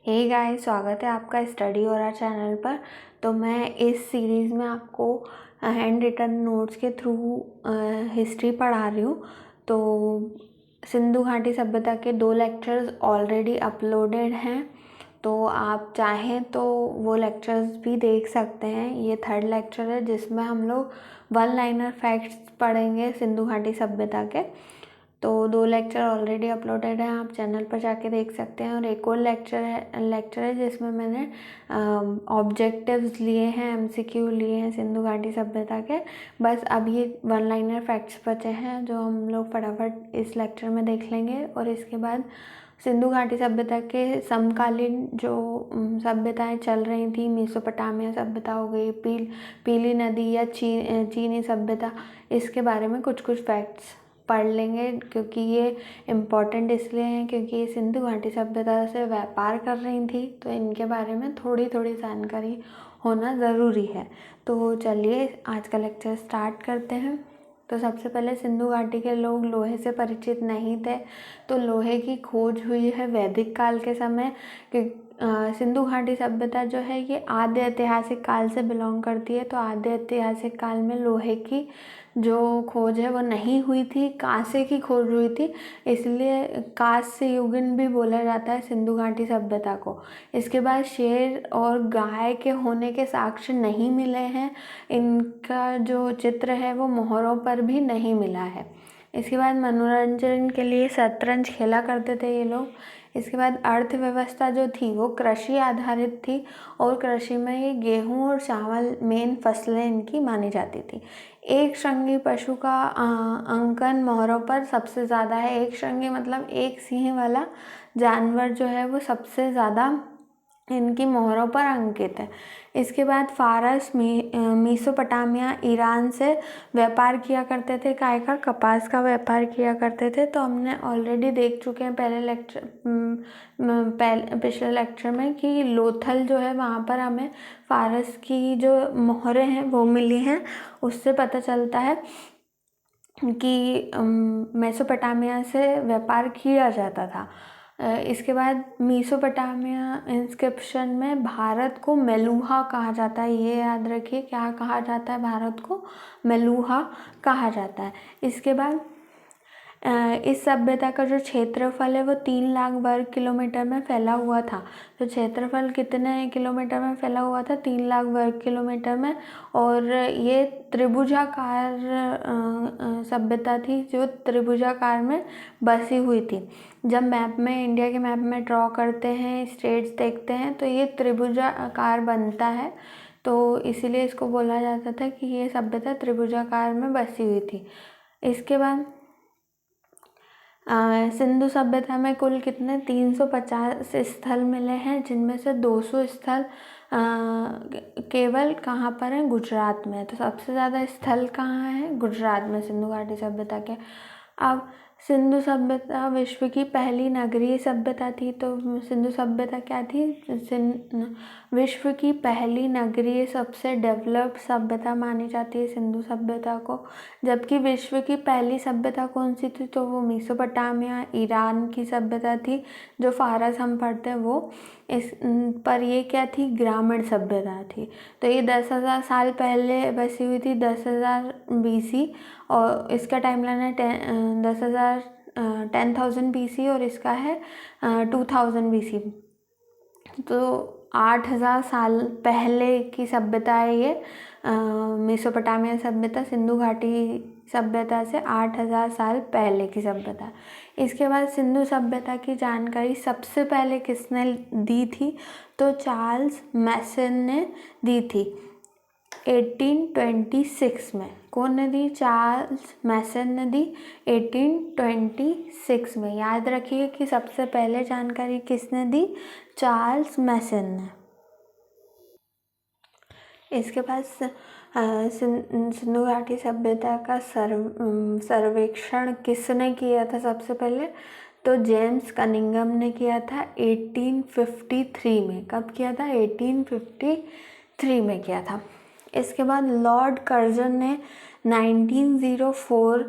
Hey guys, स्वागत है आपका स्टडी और चैनल पर। तो मैं इस सीरीज़ में आपको हैंड रिटन नोट्स के थ्रू हिस्ट्री पढ़ा रही हूँ। तो सिंधु घाटी सभ्यता के 2 लेक्चर्स ऑलरेडी अपलोडेड हैं, तो आप चाहें तो वो लेक्चर्स भी देख सकते हैं। ये 3rd लेक्चर है जिसमें हम लोग 1 लाइनर फैक्ट्स पढ़ेंगे सिंधु घाटी सभ्यता के। तो 2 लेक्चर ऑलरेडी अपलोडेड हैं, आप चैनल पर जाके देख सकते हैं। और एक और लेक्चर है जिसमें मैंने ऑब्जेक्टिव्स लिए हैं, MCQ लिए हैं सिंधु घाटी सभ्यता के। बस अब ये 1 लाइनर फैक्ट्स बचे हैं जो हम लोग फटाफट इस लेक्चर में देख लेंगे। और इसके बाद सिंधु घाटी सभ्यता के समकालीन जो सभ्यताएं चल रही थी, मेसोपोटामिया सभ्यता हो गई, पीली नदी या चीनी सभ्यता, इसके बारे में कुछ फैक्ट्स पढ़ लेंगे। क्योंकि ये इम्पॉर्टेंट इसलिए हैं क्योंकि ये सिंधु घाटी सभ्यता से व्यापार कर रही थी, तो इनके बारे में थोड़ी जानकारी होना ज़रूरी है। तो चलिए आज का लेक्चर स्टार्ट करते हैं। तो सबसे पहले सिंधु घाटी के लोग लोहे से परिचित नहीं थे, तो लोहे की खोज हुई है वैदिक काल के समय। सिंधु घाटी सभ्यता जो है ये आद्य ऐतिहासिक काल से बिलोंग करती है। तो आद्य ऐतिहासिक काल में लोहे की जो खोज है वो नहीं हुई थी, कांसे की खोज हुई थी, इसलिए कांस्य युगीन भी बोला जाता है सिंधु घाटी सभ्यता को। इसके बाद शेर और गाय के होने के साक्ष्य नहीं मिले हैं, इनका जो चित्र है वो मोहरों पर भी नहीं मिला है। इसके बाद मनोरंजन के लिए शतरंज खेला करते थे ये लोग। इसके बाद अर्थव्यवस्था जो थी वो कृषि आधारित थी, और कृषि में ये गेहूँ और चावल मेन फसलें इनकी मानी जाती थी। एक श्रृंगी पशु का अंकन मोहरों पर सबसे ज़्यादा है। एक श्रृंगी मतलब एक सींग वाला जानवर जो है वो सबसे ज़्यादा इनकी मोहरों पर अंकित है। इसके बाद फारस मेसोपोटामिया ईरान से व्यापार किया करते थे, काय का कपास का व्यापार किया करते थे। तो हमने ऑलरेडी देख चुके हैं पिछले लेक्चर में कि लोथल जो है वहाँ पर हमें फारस की जो मोहरें हैं वो मिली हैं। उससे पता चलता है कि मेसोपोटामिया से व्यापार किया जाता था। इसके बाद मेसोपोटामिया इंस्क्रिप्शन में भारत को मेलूहा कहा जाता है। ये याद रखिए, क्या कहा जाता है? भारत को मेलूहा कहा जाता है। इसके बाद इस सभ्यता का जो क्षेत्रफल है वो 3 लाख वर्ग किलोमीटर में फैला हुआ था। तो क्षेत्रफल कितने किलोमीटर में फैला हुआ था? 3 लाख वर्ग किलोमीटर में। और ये त्रिभुजाकार सभ्यता थी जो त्रिभुजाकार में बसी हुई थी। जब मैप में, इंडिया के मैप में ड्रॉ करते हैं, स्टेट्स देखते हैं, तो ये त्रिभुजाकार बनता है। तो इसीलिए इसको बोला जाता था कि ये सभ्यता त्रिभुजाकार में बसी हुई थी। इसके बाद सिंधु सभ्यता में कुल कितने 350 स्थल मिले हैं, जिनमें से 200 स्थल केवल कहाँ पर है? गुजरात में। तो सबसे ज़्यादा स्थल कहाँ है? गुजरात में, सिंधु घाटी सभ्यता के। अब सिंधु सभ्यता विश्व की पहली नगरीय सभ्यता थी। तो सिंधु सभ्यता क्या थी? विश्व की पहली नगरीय सबसे डेवलप्ड सभ्यता मानी जाती है सिंधु सभ्यता को। जबकि विश्व की पहली सभ्यता कौन सी थी? तो वो मेसोपोटामिया ईरान की सभ्यता थी, जो फारस हम पढ़ते हैं वो। इस पर ये क्या थी? ग्रामीण सभ्यता थी। तो ये 10,000 साल पहले बसी हुई थी, 10,000 BC। और इसका टाइमलाइन है 10,000 BC, और इसका है 2000 BC। तो 8,000 साल पहले की सभ्यता है ये मेसोपोटामिया सभ्यता। सिंधु घाटी सभ्यता से 8,000 साल पहले की सभ्यता। इसके बाद सिंधु सभ्यता की जानकारी सबसे पहले किसने दी थी? तो चार्ल्स मैसन ने दी थी 1826 में। कौन ने दी? चार्ल्स मैसन ने दी 1826 में। याद रखिए कि सबसे पहले जानकारी किसने दी? चार्ल्स मैसन ने। इसके बाद सिंधु घाटी सभ्यता का सर्वेक्षण किसने किया था सबसे पहले? तो जेम्स कनिंघम ने किया था 1853 में। कब किया था? 1853 में किया था। इसके बाद लॉर्ड कर्जन ने 1904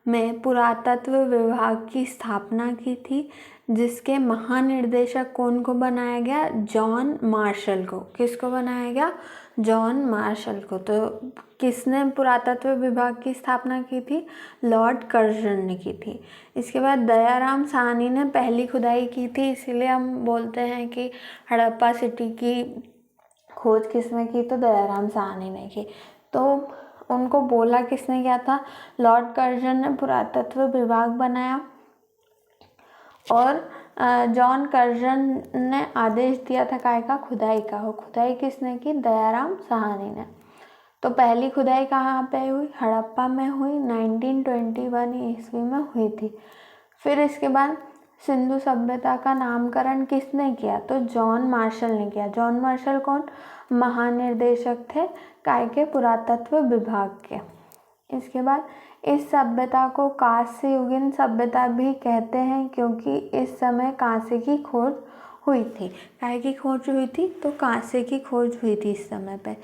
में पुरातत्व विभाग की स्थापना की थी, जिसके महानिर्देशक कौन को बनाया गया? जॉन मार्शल को। किसको बनाया गया? जॉन मार्शल को। तो किसने पुरातत्व विभाग की स्थापना की थी? लॉर्ड कर्जन ने की थी। इसके बाद दयाराम साहनी ने पहली खुदाई की थी, इसीलिए हम बोलते हैं कि हड़प्पा सिटी की खोज किसने की? तो दयाराम साहनी ने की। तो उनको बोला किसने किया था? लॉर्ड कर्जन ने पुरातत्व विभाग बनाया और जॉन कर्जन ने आदेश दिया था काय का? खुदाई का। और खुदाई किसने की? दयाराम साहनी ने। तो पहली खुदाई कहाँ पे हुई? हड़प्पा में हुई, 1921 ईस्वी में हुई थी। फिर इसके बाद सिंधु सभ्यता का नामकरण किसने किया? तो जॉन मार्शल ने किया। जॉन मार्शल कौन? महानिर्देशक थे काय के? पुरातत्व विभाग के। इसके बाद इस सभ्यता को कांस्य युगीन सभ्यता भी कहते हैं, क्योंकि इस समय कांस्य की खोज हुई थी। काय की खोज हुई थी? तो कांस्य की खोज हुई थी इस समय पे।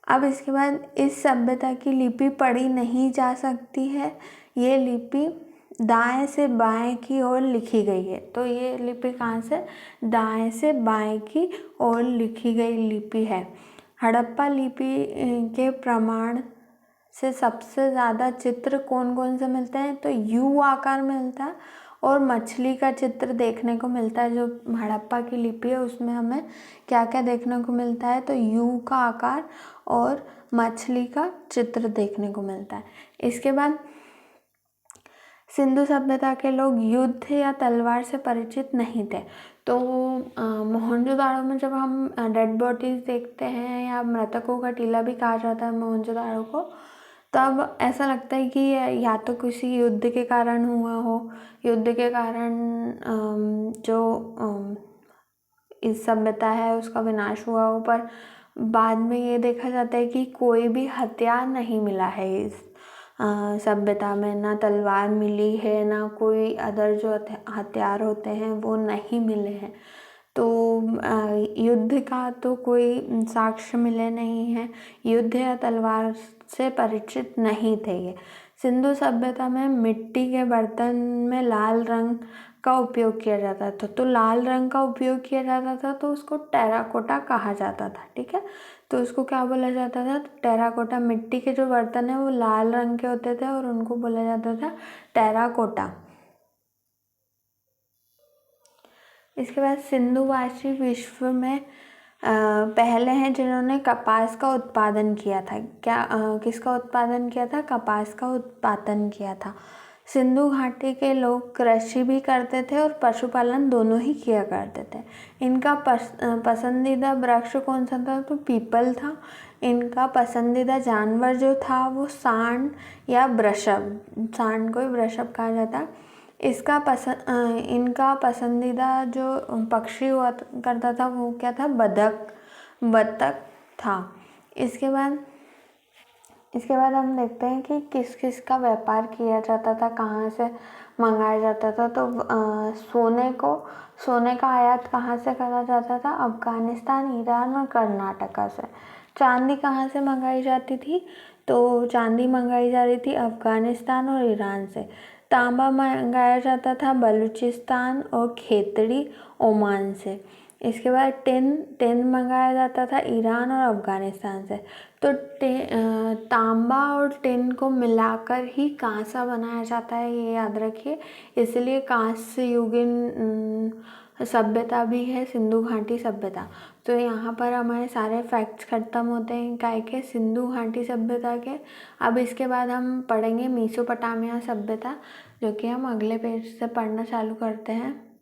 अब इसके बाद इस सभ्यता की लिपि पढ़ी नहीं जा सकती है। ये लिपि दाएं से बाएं की ओर लिखी गई है। तो ये लिपि कहाँ से? दाएं से बाएं की ओर लिखी गई लिपि है। हड़प्पा लिपि के प्रमाण से सबसे ज़्यादा चित्र कौन कौन से मिलते हैं? तो यू आकार मिलता है और मछली का चित्र देखने को मिलता है। जो हड़प्पा की लिपि है उसमें हमें क्या क्या देखने को मिलता है? तो यू का आकार और मछली का चित्र देखने को मिलता है। इसके बाद सिंधु सभ्यता के लोग युद्ध या तलवार से परिचित नहीं थे। तो मोहनजोदाड़ो में जब हम डेड बॉडीज देखते हैं या मृतकों का टीला भी कहा जाता है मोहनजोदाड़ो को, तब ऐसा लगता है कि या तो किसी युद्ध के कारण हुआ हो, युद्ध के कारण जो इस सभ्यता है उसका विनाश हुआ हो, पर बाद में ये देखा जाता है कि कोई भी हथियार नहीं मिला है इस सभ्यता में। ना तलवार मिली है, ना कोई अदर जो हथियार होते हैं वो नहीं मिले हैं। तो युद्ध का तो कोई साक्ष्य मिले नहीं है। युद्ध या तलवार से परिचित नहीं थे ये। सिंधु सभ्यता में मिट्टी के बर्तन में लाल रंग का उपयोग किया जाता था। तो लाल रंग का उपयोग किया जाता था तो उसको टेराकोटा कहा जाता था। ठीक है, तो उसको क्या बोला जाता था? टेराकोटा। मिट्टी के जो बर्तन है वो लाल रंग के होते थे और उनको बोला जाता था टेराकोटा। इसके बाद सिंधुवासी विश्व में पहले हैं जिन्होंने कपास का उत्पादन किया था। किसका उत्पादन किया था? कपास का उत्पादन किया था। सिंधु घाटी के लोग कृषि भी करते थे और पशुपालन दोनों ही किया करते थे। इनका पसंदीदा वृक्ष कौन सा था? तो पीपल था। इनका पसंदीदा जानवर जो था वो सांड या वृषभ, सांड को ही वृषभ कहा जाता है। इनका पसंदीदा जो पक्षी हुआ करता था वो क्या था? बतख था। इसके बाद हम देखते हैं कि किस किस का व्यापार किया जाता था, कहाँ से मंगाया जाता था। तो सोने का आयात कहाँ से करा जाता था? अफगानिस्तान, ईरान और कर्नाटका से। चांदी कहाँ से मंगाई जाती थी? तो चांदी मंगाई जा रही थी अफगानिस्तान और ईरान से। तांबा मंगाया जाता था बलूचिस्तान और खेतड़ी ओमान से। इसके बाद टिन मंगाया जाता था ईरान और अफगानिस्तान से। तो तांबा और टिन को मिलाकर ही कांसा बनाया जाता है, ये याद रखिए। इसलिए कांस्य युगीन सभ्यता भी है सिंधु घाटी सभ्यता। तो यहाँ पर हमारे सारे फैक्ट्स खत्म होते हैं काय के? सिंधु घाटी सभ्यता के। अब इसके बाद हम पढ़ेंगे मेसोपोटामिया सभ्यता, जो कि हम अगले पेज से पढ़ना चालू करते हैं।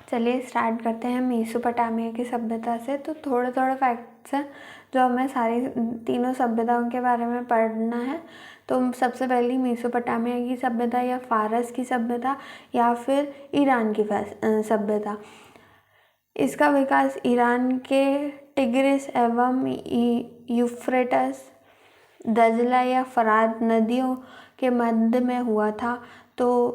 चलिए स्टार्ट करते हैं मेसोपोटामिया की सभ्यता से। तो थोड़े थोड़े फैक्ट्स हैं जो हमें सारी तीनों सभ्यताओं के बारे में पढ़ना है। तो सबसे पहली मेसोपोटामिया की सभ्यता या फारस की सभ्यता या फिर ईरान की सभ्यता। इसका विकास ईरान के टिग्रिस एवं यूफ्रेटस, दजला या फरात नदियों के मध्य में हुआ था। तो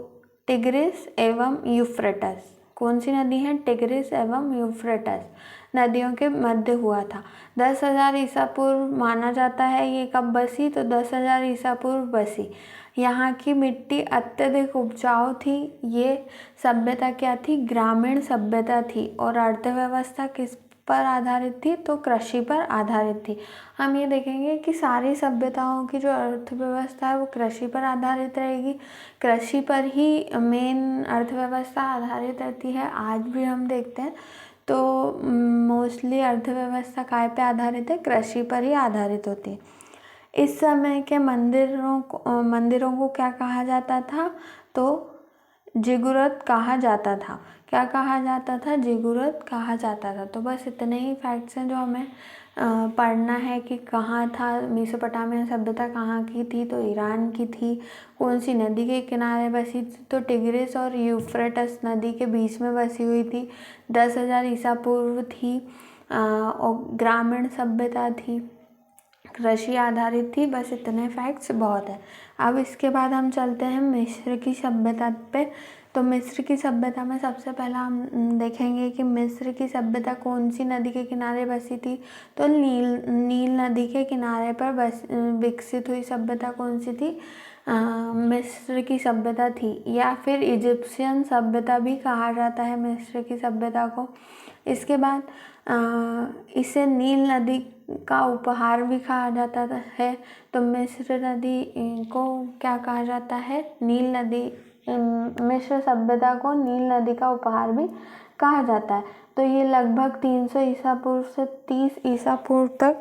टिग्रिस एवं यूफ्रेटस कौन सी नदी है? टिग्रिस एवं यूफ्रेटस नदियों के मध्य हुआ था। 10,000 ईसा पूर्व माना जाता है ये कब बसी? तो 10,000 ईसा पूर्व बसी। यहाँ की मिट्टी अत्यधिक उपजाऊ थी। ये सभ्यता क्या थी? ग्रामीण सभ्यता थी। और अर्थव्यवस्था किस पर आधारित थी? तो कृषि पर आधारित थी। हम ये देखेंगे कि सारी सभ्यताओं की जो अर्थव्यवस्था है वो कृषि पर आधारित रहेगी। कृषि पर ही मेन अर्थव्यवस्था आधारित रहती है। आज भी हम देखते हैं तो मोस्टली अर्थव्यवस्था काय पे आधारित है? कृषि पर ही आधारित होती है। इस समय के मंदिरों को क्या कहा जाता था? तो जिगुरत कहा जाता था। क्या कहा जाता था? जिगुरत कहा जाता था। तो बस इतने ही फैक्ट्स हैं जो हमें पढ़ना है कि कहाँ था मेसोपोटामिया सभ्यता, कहाँ की थी? तो ईरान की थी। कौन सी नदी के किनारे बसी थी? तो टिग्रिस और यूफ्रेटस नदी के बीच में बसी हुई थी। 10,000 ईसा पूर्व थी और ग्रामीण सभ्यता थी, कृषि आधारित थी। बस इतने फैक्ट्स बहुत है। अब इसके बाद हम चलते हैं मिस्र की सभ्यता पे। तो मिस्र की सभ्यता में सबसे पहला हम देखेंगे कि मिस्र की सभ्यता कौन सी नदी के किनारे बसी थी? तो नील नदी के किनारे पर विकसित हुई सभ्यता कौन सी थी? मिस्र की सभ्यता थी। या फिर इजिप्शियन सभ्यता भी कहा जाता है मिस्र की सभ्यता को। इसके बाद इसे नील नदी का उपहार भी कहा जाता है। तो मिस्र नदी को क्या कहा जाता है? नील नदी, मिस्र सभ्यता को नील नदी का उपहार भी कहा जाता है। तो ये लगभग 300 ईसा पूर्व से 30 ईसा पूर्व तक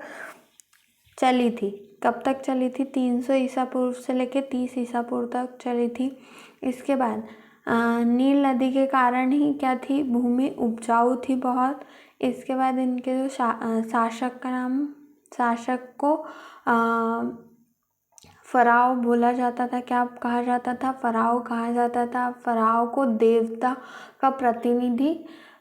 चली थी। कब तक चली थी? 300 ईसा पूर्व से लेकर 30 ईसा पूर्व तक चली थी। इसके बाद नील नदी के कारण ही क्या थी? भूमि उपजाऊ थी बहुत। इसके बाद इनके जो शासक का नाम, शासक को फराओ बोला जाता था। क्या कहा जाता था? फराओ कहा जाता था। फराओ को देवता का प्रतिनिधि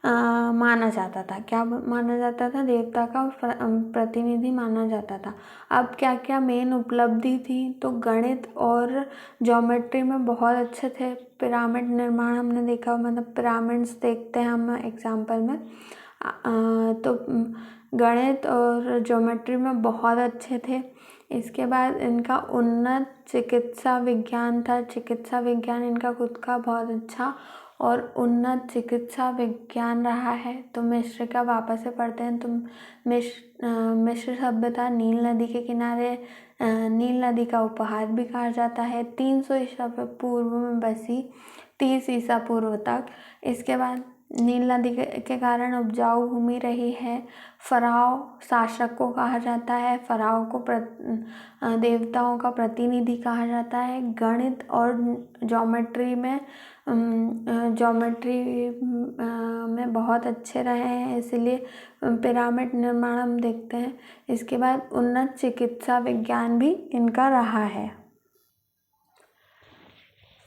माना जाता था। क्या माना जाता था? देवता का प्रतिनिधि माना जाता था। अब क्या क्या मेन उपलब्धि थी? तो गणित और ज्योमेट्री में बहुत अच्छे थे। पिरामिड निर्माण हमने देखा, मतलब पिरामिड्स देखते हैं हम एग्जाम्पल में। तो गणित और ज्योमेट्री में बहुत अच्छे थे। इसके बाद इनका उन्नत चिकित्सा विज्ञान था। चिकित्सा विज्ञान इनका खुद का बहुत अच्छा और उन्नत चिकित्सा विज्ञान रहा है। तो मिस्र का वापस से पढ़ते हैं। तो मिस्र सभ्यता नील नदी के किनारे, नील नदी का उपहार भी कहा जाता है। 300 ईसा पूर्व में बसी, 30 ईसा पूर्व तक। इसके बाद नील नदी के कारण उपजाऊ भूमि रही है। फराओ शासक को कहा जाता है। फराओ को देवताओं का प्रतिनिधि कहा जाता है। गणित और ज्योमेट्री में बहुत अच्छे रहे हैं, इसलिए पिरामिड निर्माण हम देखते हैं। इसके बाद उन्नत चिकित्सा विज्ञान भी इनका रहा है।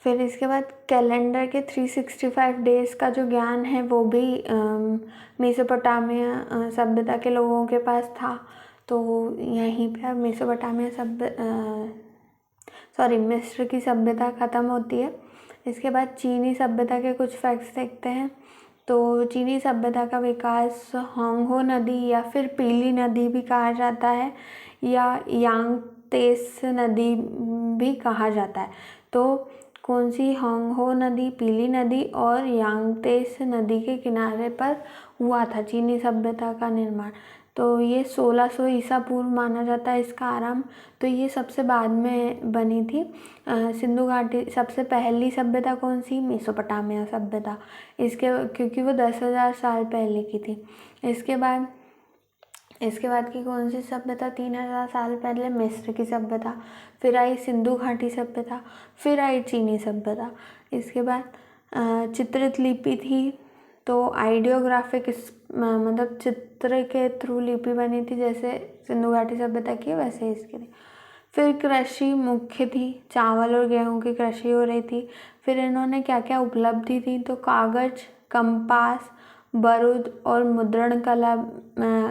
फिर इसके बाद कैलेंडर के 365 डेज का जो ज्ञान है वो भी मेसोपोटामिया सभ्यता के लोगों के पास था। तो यहीं पे मेसोपोटामिया मिस्र की सभ्यता ख़त्म होती है। इसके बाद चीनी सभ्यता के कुछ फैक्ट्स देखते हैं। तो चीनी सभ्यता का विकास होंगहो नदी या फिर पीली नदी भी कहा जाता है, या यांगत्से नदी भी कहा जाता है। तो कौन सी? होंगहो नदी, पीली नदी और यांगत्से नदी के किनारे पर हुआ था चीनी सभ्यता का निर्माण। तो ये 1600 ईसा पूर्व माना जाता है इसका आरंभ। तो ये सबसे बाद में बनी थी। सिंधु घाटी सबसे पहली सभ्यता कौन सी? मेसोपोटामिया सभ्यता, क्योंकि वो 10,000 साल पहले की थी। इसके बाद की कौन सी सभ्यता? 3,000 साल पहले मिस्र की सभ्यता। फिर आई सिंधु घाटी सभ्यता, फिर आई चीनी सभ्यता। इसके बाद चित्रित लिपि थी। तो आइडियोग्राफिक मतलब चित्र के थ्रू लिपि बनी थी, जैसे सिंधु घाटी सभ्यता की वैसे इसकी थी। फिर कृषि मुख्य थी, चावल और गेहूं की कृषि हो रही थी। फिर इन्होंने क्या क्या उपलब्धि थी? तो कागज, कंपास, बारूद और मुद्रण कला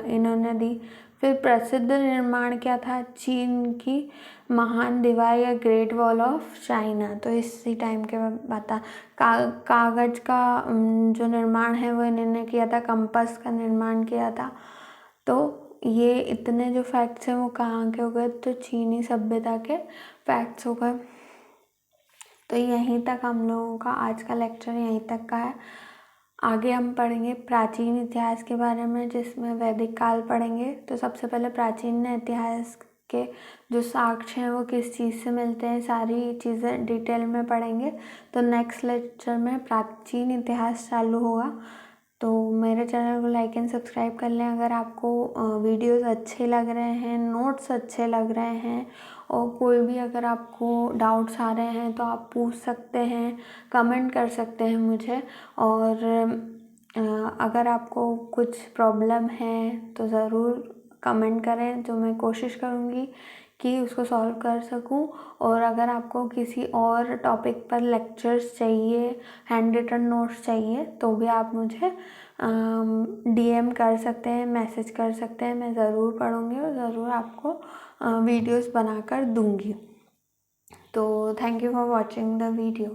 इन्होंने दी। फिर प्रसिद्ध निर्माण क्या था, चीन की महान दीवार या ग्रेट वॉल ऑफ चाइना। तो इसी टाइम के बता कागज़ का जो निर्माण है वो इन्होंने किया था, कंपास का निर्माण किया था। तो ये इतने जो फैक्ट्स हैं वो कहाँ के हो गए, तो चीनी सभ्यता के फैक्ट्स हो गए। तो यहीं तक हम लोगों का आज का लेक्चर यहीं तक का है। आगे हम पढ़ेंगे प्राचीन इतिहास के बारे में, जिसमें वैदिक काल पढ़ेंगे। तो सबसे पहले प्राचीन इतिहास के जो साक्ष्य हैं वो किस चीज़ से मिलते हैं, सारी चीज़ें डिटेल में पढ़ेंगे। तो नेक्स्ट लेक्चर में प्राचीन इतिहास चालू होगा। तो मेरे चैनल को लाइक एंड सब्सक्राइब कर लें। अगर आपको वीडियोस अच्छे लग रहे हैं, नोट्स अच्छे लग रहे हैं, और कोई भी अगर आपको डाउट्स आ रहे हैं तो आप पूछ सकते हैं, कमेंट कर सकते हैं मुझे। और अगर आपको कुछ प्रॉब्लम है तो ज़रूर कमेंट करें, जो मैं कोशिश करूँगी कि उसको सॉल्व कर सकूं। और अगर आपको किसी और टॉपिक पर लेक्चर्स चाहिए, हैंड रिटन नोट्स चाहिए, तो भी आप मुझे DM कर सकते हैं, मैसेज कर सकते हैं। मैं ज़रूर पढ़ूँगी और ज़रूर आपको वीडियोस बनाकर दूँगी। तो thank you for watching the video.